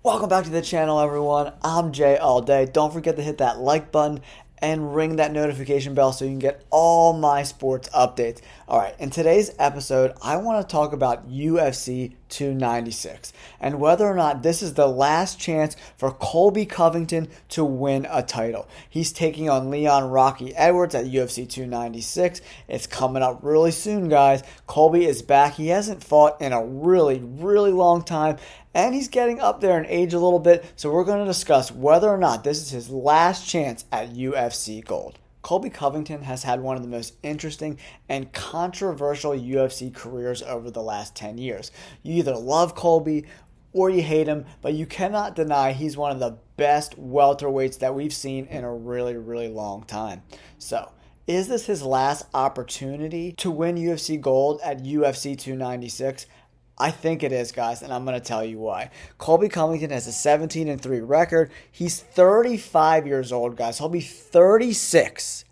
Welcome back to the channel, everyone. I'm Jay all day. Don't forget to hit that like button and ring that notification bell so you can get all my sports updates. All right, in today's episode, I want to talk about UFC 296 and whether or not this is the last chance for Colby Covington to win a title. He's taking on Leon Rocky Edwards at UFC 296. It's coming up really soon, guys. Colby is back. He hasn't fought in a really long time, and he's getting up there in age a little bit, so we're going to discuss whether or not this is his last chance at UFC gold. Colby Covington has had one of the most interesting and controversial UFC careers over the last 10 years. You either love Colby or you hate him, but you cannot deny he's one of the best welterweights that we've seen in a really long time. So, is this his last opportunity to win UFC gold at UFC 296? I think it is, guys, and I'm going to tell you why. Colby Covington has a 17-3 record. He's 35 years old, guys. He'll be 36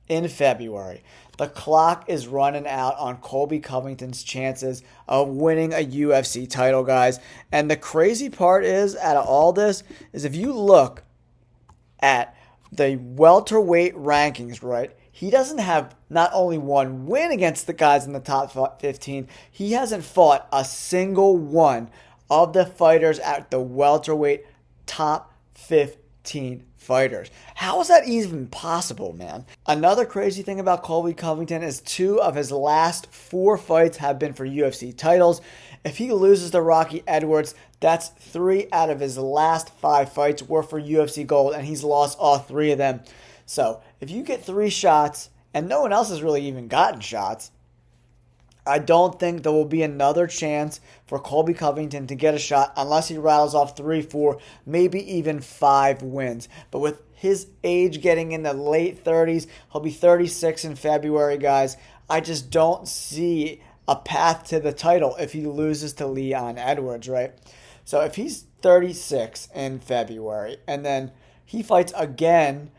in February. The clock is running out on Colby Covington's chances of winning a UFC title, guys. And the crazy part is, out of all this, is if you look at the welterweight rankings, right? He doesn't have not only one win against the guys in the top 15, he hasn't fought a single one of the fighters at the welterweight top 15 fighters. How is that even possible, man? Another crazy thing about Colby Covington is 2 of his last 4 fights have been for UFC titles. If he loses to Rocky Edwards, that's 3 out of his last 5 fights were for UFC gold, and he's lost all 3 of them. So, if you get 3 shots, and no one else has really even gotten shots, I don't think there will be another chance for Colby Covington to get a shot unless he rattles off 3, 4, maybe even 5 wins. But with his age getting in the late 30s, he'll be 36 in February, guys. I just don't see a path to the title if he loses to Leon Edwards, right? So if he's 36 in February and then he fights again,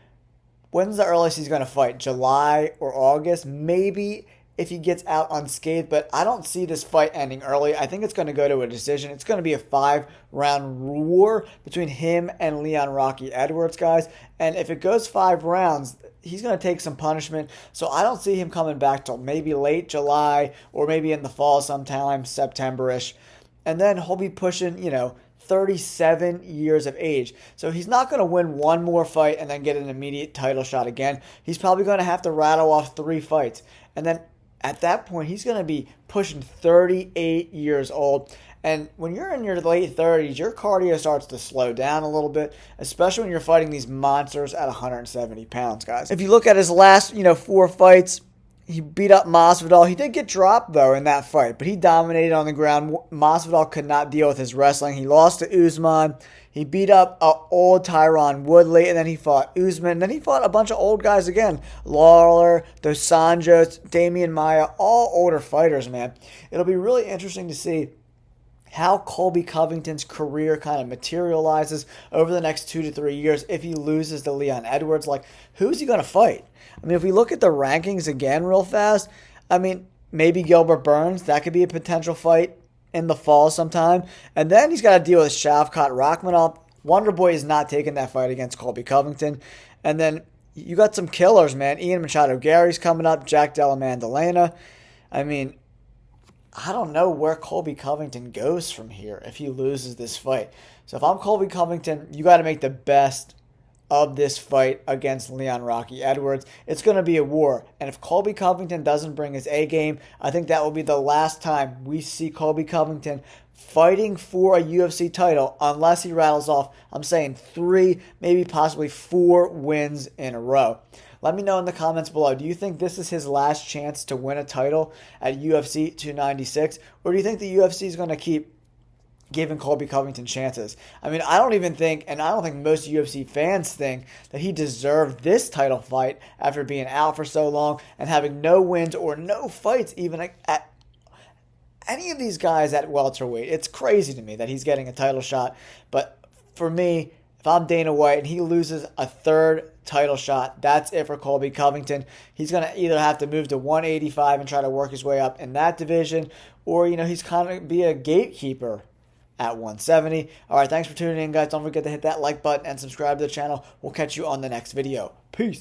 when's the earliest he's going to fight? July or August? Maybe if he gets out unscathed, but I don't see this fight ending early. I think it's going to go to a decision. It's going to be a 5-round war between him and Leon Rocky Edwards, guys. And if it goes 5 rounds, he's going to take some punishment. So I don't see him coming back till maybe late July or maybe in the fall sometime, September-ish. And then he'll be pushing, 37 years of age. So he's not going to win one more fight and then get an immediate title shot again. He's probably going to have to rattle off 3 fights. And then at that point, he's going to be pushing 38 years old. And when you're in your late 30s, your cardio starts to slow down a little bit, especially when you're fighting these monsters at 170 pounds, guys. If you look at his last, 4 fights, he beat up Masvidal. He did get dropped, though, in that fight, but he dominated on the ground. Masvidal could not deal with his wrestling. He lost to Usman. He beat up old Tyron Woodley, and then he fought Usman. And then he fought a bunch of old guys again. Lawler, Dos Anjos, Damian Maia, all older fighters, man. It'll be really interesting to see how Colby Covington's career kind of materializes over the next 2 to 3 years if he loses to Leon Edwards. Like, who's he going to fight? I mean, if we look at the rankings again real fast, I mean, maybe Gilbert Burns. That could be a potential fight in the fall sometime. And then he's got to deal with Shavkat Rakhmonov. Wonderboy is not taking that fight against Colby Covington. And then you got some killers, man. Ian Machado Gary's coming up. Jack Della Maddalena. I mean, I don't know where Colby Covington goes from here if he loses this fight. So if I'm Colby Covington, you got to make the best of this fight against Leon Rocky Edwards. It's going to be a war. And if Colby Covington doesn't bring his A game, I think that will be the last time we see Colby Covington fighting for a UFC title unless he rattles off, I'm saying 3, maybe possibly 4 wins in a row. Let me know in the comments below. Do you think this is his last chance to win a title at UFC 296? Or do you think the UFC is going to keep giving Colby Covington chances? I mean, I don't even think, and I don't think most UFC fans think, that he deserved this title fight after being out for so long and having no wins or no fights even at any of these guys at welterweight. It's crazy to me that he's getting a title shot. But for me, if I'm Dana White and he loses a 3rd title shot, that's it for Colby Covington. He's going to either have to move to 185 and try to work his way up in that division, or, he's kind of be a gatekeeper at 170. All right, thanks for tuning in, guys. Don't forget to hit that like button and subscribe to the channel. We'll catch you on the next video. Peace.